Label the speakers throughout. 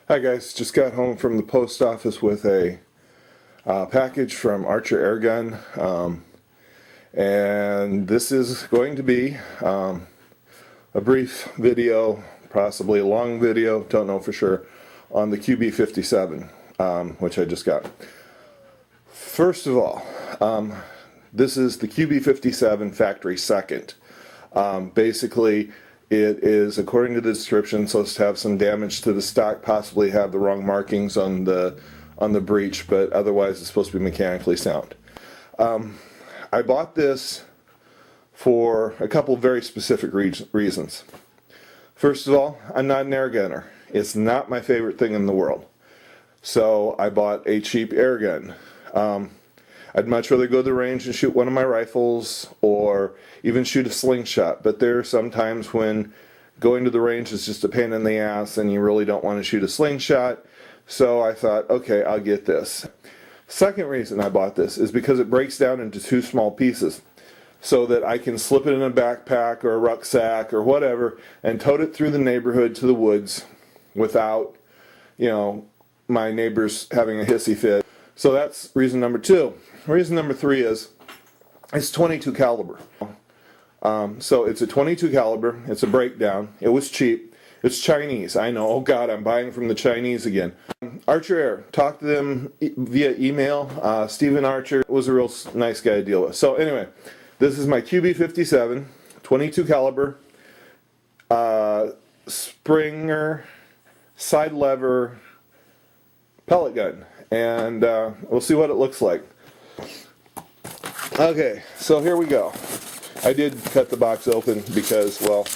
Speaker 1: Hi guys, just got home from the post office with a package from Archer Airgun, and this is going to be a brief video, possibly a long video, don't know for sure, on the qb57, which I just got. First of all, this is the qb57 factory second. Basically, it is, according to the description, supposed to have some damage to the stock, possibly have the wrong markings on the breech, but otherwise it's supposed to be mechanically sound. I bought this for a couple very specific reasons. First of all, I'm not an air gunner. It's not my favorite thing in the world. So I bought a cheap air gun. I'd much rather go to the range and shoot one of my rifles or even shoot a slingshot, but there are some times when going to the range is just a pain in the ass and you really don't want to shoot a slingshot, so I thought, okay, I'll get this. Second reason I bought this is because it breaks down into two small pieces so that I can slip it in a backpack or a rucksack or whatever and tote it through the neighborhood to the woods without, my neighbors having a hissy fit. So that's reason number two. Reason number three is it's 22 caliber. So it's a 22 caliber. It's a breakdown. It was cheap. It's Chinese. I know. Oh God, I'm buying from the Chinese again. Archer Air. Talked to them via email. Stephen Archer was a real nice guy to deal with. So anyway, this is my qb57, 22 caliber, Springer side lever pellet gun, and we'll see what it looks like. Okay, so here we go. I did cut the box open because, well,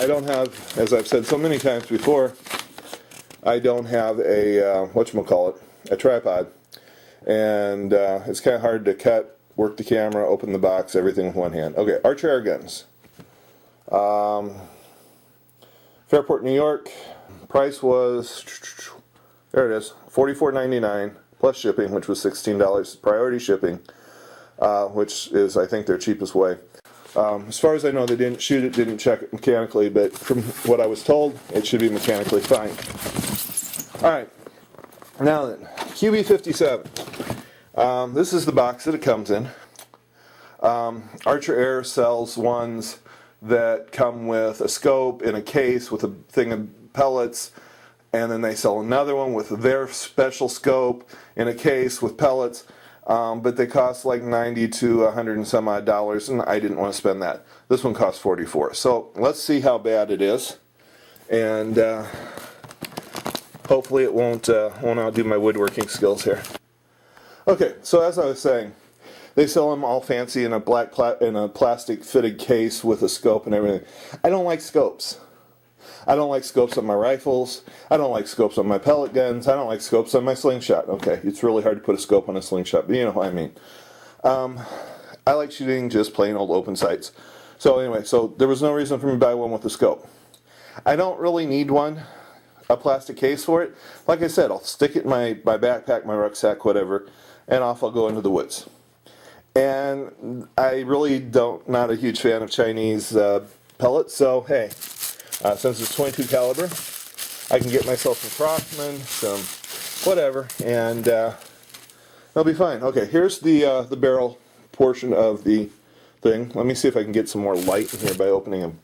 Speaker 1: I don't have, as I've said so many times before, I don't have a, a tripod. And it's kind of hard to cut, work the camera, open the box, everything with one hand. Okay, Archer Airguns. Fairport, New York. Price was, there it is, $44.99 plus shipping, which was $16, priority shipping. Which is, I think, their cheapest way. As far as I know, they didn't shoot it, didn't check it mechanically, but from what I was told, it should be mechanically fine. Alright, now then, qb57. This is the box that it comes in. Archer Air sells ones that come with a scope in a case with a thing of pellets, and then they sell another one with their special scope in a case with pellets. But they cost like $90 to $100 and some odd dollars, and I didn't want to spend that. This one cost $44. So let's see how bad it is, and hopefully it won't outdo my woodworking skills here. Okay, so as I was saying, they sell them all fancy in a plastic fitted case with a scope and everything. I don't like scopes. I don't like scopes on my rifles. I don't like scopes on my pellet guns. I don't like scopes on my slingshot. Okay, it's really hard to put a scope on a slingshot, but you know what I mean. I like shooting just plain old open sights. So anyway, so there was no reason for me to buy one with a scope. I don't really need a plastic case for it. Like I said, I'll stick it in my backpack, my rucksack, whatever, and off I'll go into the woods. And I really not a huge fan of Chinese pellets, so hey. Since it's 22 caliber, I can get myself some Crossman, some whatever, and it'll be fine. Okay, here's the barrel portion of the thing. Let me see if I can get some more light in here by opening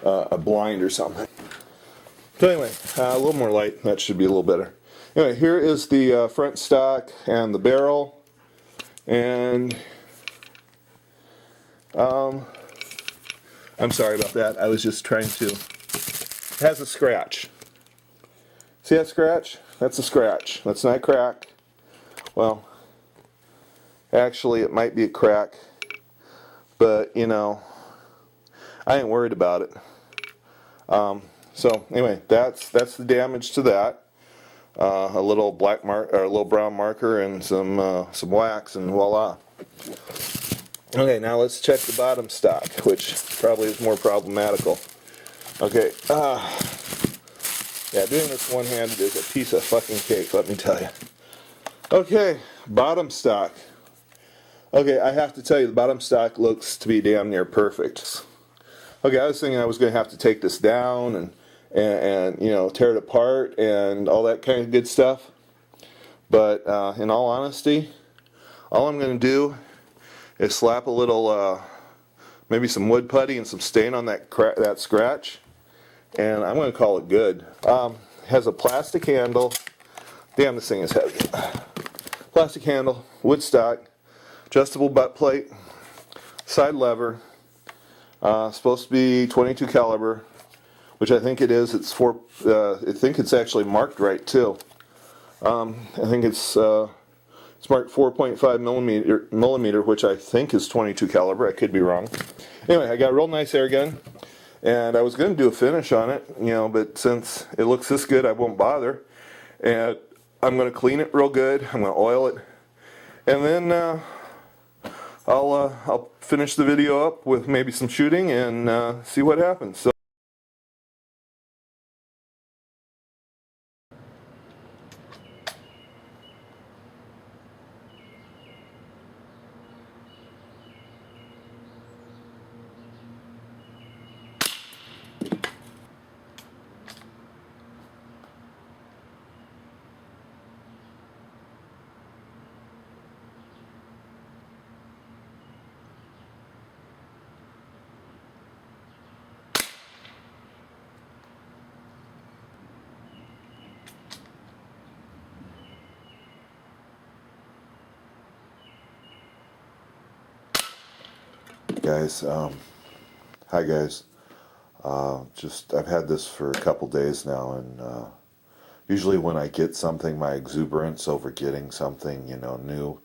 Speaker 1: a blind or something. So anyway, a little more light. That should be a little better. Anyway, here is the front stock and the barrel, and I'm sorry about that. I was just trying to... It has a scratch. See that scratch? That's a scratch. That's not a crack. Well, actually it might be a crack, but I ain't worried about it. So anyway, that's the damage to that. A little black mark or a little brown marker and some wax, and voila. Okay, now let's check the bottom stock, which probably is more problematical. Okay, yeah, doing this one-handed is a piece of fucking cake, let me tell you. Okay, bottom stock. Okay, I have to tell you, the bottom stock looks to be damn near perfect. Okay, I was thinking I was going to have to take this down and you know, tear it apart and all that kind of good stuff. But in all honesty, all I'm going to do is slap a little, maybe some wood putty and some stain on that scratch, and I'm going to call it good. Has a plastic handle. Damn, this thing is heavy. Plastic handle, wood stock, adjustable butt plate, side lever. Supposed to be 22 caliber, which I think it is. It's I think it's actually marked right too. I think it's marked 4.5 millimeter, which I think is 22 caliber. I could be wrong. Anyway, I got a real nice air gun, and I was going to do a finish on it, you know, but since it looks this good, I won't bother. And I'm going to clean it real good. I'm going to oil it, and then I'll finish the video up with maybe some shooting and see what happens. So. Guys, hi guys. I've had this for a couple days now, and usually when I get something, my exuberance over getting something, you know, new,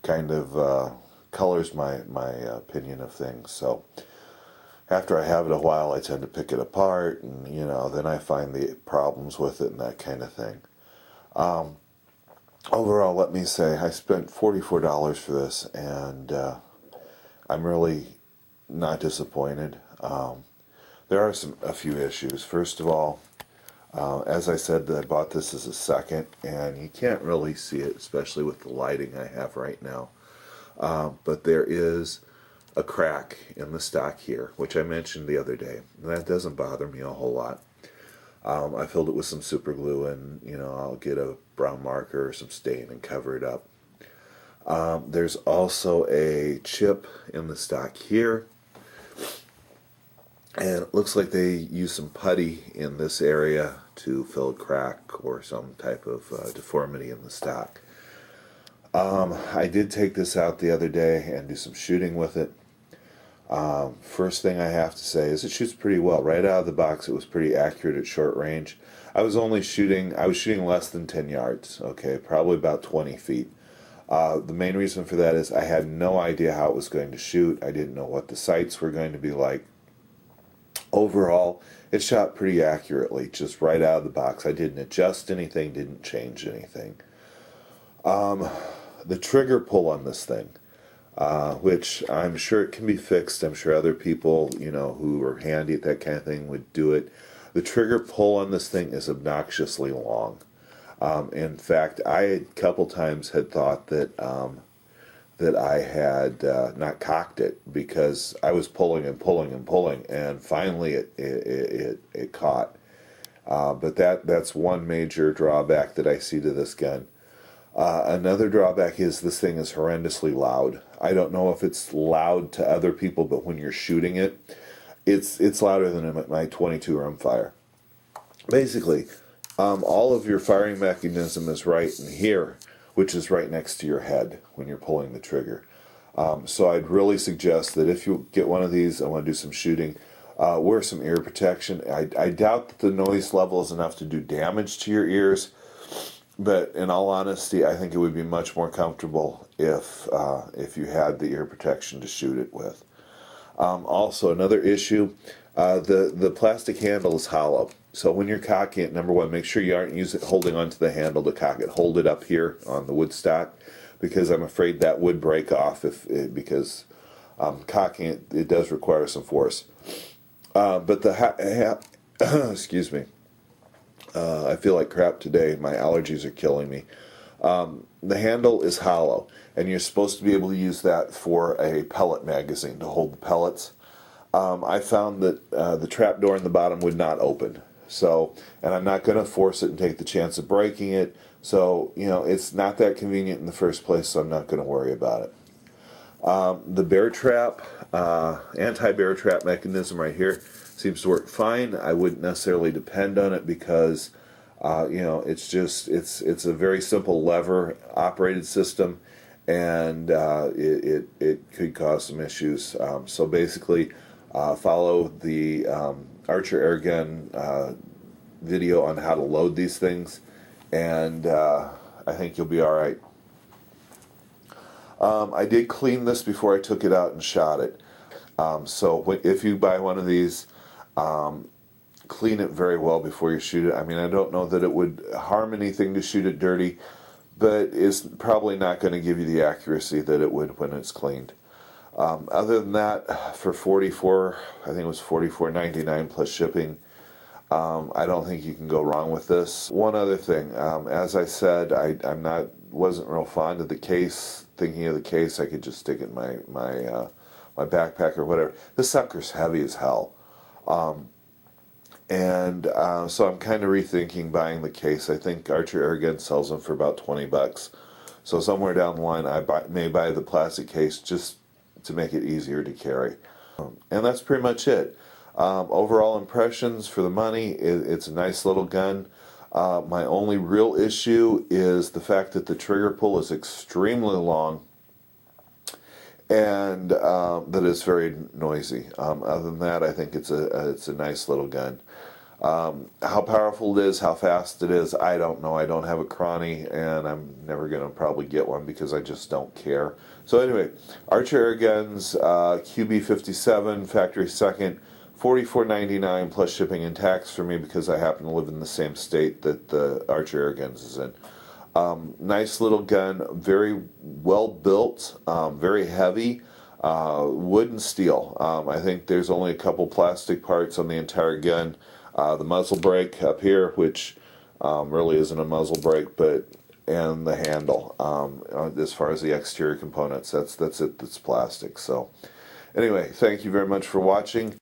Speaker 1: kind of colors my opinion of things. So after I have it a while, I tend to pick it apart, and you know, then I find the problems with it and that kind of thing. Overall, let me say I spent $44 for this, and I'm really not disappointed. There are a few issues. First of all, as I said, I bought this as a second, and you can't really see it, especially with the lighting I have right now. But there is a crack in the stock here, which I mentioned the other day. And that doesn't bother me a whole lot. I filled it with some super glue, and you know, I'll get a brown marker or some stain and cover it up. There's also a chip in the stock here, and it looks like they use some putty in this area to fill a crack or some type of deformity in the stock. I did take this out the other day and do some shooting with it. First thing I have to say is it shoots pretty well. Right out of the box, it was pretty accurate at short range. I was shooting less than 10 yards, okay, probably about 20 feet. The main reason for that is I had no idea how it was going to shoot. I didn't know what the sights were going to be like. Overall, it shot pretty accurately, just right out of the box. I didn't adjust anything, didn't change anything. The trigger pull on this thing, which I'm sure it can be fixed. I'm sure other people, you know, who are handy at that kind of thing would do it. The trigger pull on this thing is obnoxiously long. In fact, I a couple times had thought that that I had not cocked it, because I was pulling and pulling and pulling, and finally it caught. But that's one major drawback that I see to this gun. Another drawback is this thing is horrendously loud. I don't know if it's loud to other people, but when you're shooting it, it's louder than my 22 rimfire. Basically, all of your firing mechanism is right in here, which is right next to your head when you're pulling the trigger. So I'd really suggest that if you get one of these and want to do some shooting, wear some ear protection. I doubt that the noise level is enough to do damage to your ears, but in all honesty, I think it would be much more comfortable if you had the ear protection to shoot it with. Also, another issue, the plastic handle is hollow. So when you're cocking it, number one, make sure you aren't holding onto the handle to cock it. Hold it up here on the wood stock, because I'm afraid that would break off because cocking it does require some force. But excuse me, I feel like crap today. My allergies are killing me. The handle is hollow, and you're supposed to be able to use that for a pellet magazine to hold the pellets. I found that the trap door in the bottom would not open. So, and I'm not going to force it and take the chance of breaking it. So, you know, it's not that convenient in the first place, so I'm not going to worry about it. The bear trap, anti-bear trap mechanism right here seems to work fine. I wouldn't necessarily depend on it because, you know, it's a very simple lever operated system, and it could cause some issues. So basically, follow the Archer Airgun video on how to load these things, and I think you'll be all right. I did clean this before I took it out and shot it. So if you buy one of these, clean it very well before you shoot it. I mean, I don't know that it would harm anything to shoot it dirty, but it's probably not going to give you the accuracy that it would when it's cleaned. Other than that, for I think it was $44.99 plus shipping. I don't think you can go wrong with this. One other thing, as I said, I wasn't real fond of the case. Thinking of the case, I could just stick it in my backpack or whatever. This sucker's heavy as hell, so I'm kind of rethinking buying the case. I think Archer Airgun sells them for about $20. So somewhere down the line, I may buy the plastic case just to make it easier to carry. And that's pretty much it. Overall impressions for the money, it's a nice little gun. My only real issue is the fact that the trigger pull is extremely long and that it's very noisy. Other than that, I think it's a nice little gun. How powerful it is, how fast it is, I don't know. I don't have a Cronny, and I'm never going to probably get one because I just don't care. So anyway, Archer Airguns, qb57, factory second, $44.99 plus shipping and tax for me because I happen to live in the same state that the Archer Airguns is in. Nice little gun, very well built, very heavy, wood and steel. I think there's only a couple plastic parts on the entire gun. The muzzle brake up here, which really isn't a muzzle brake, and the handle. As far as the exterior components, that's it. That's plastic. So anyway, thank you very much for watching.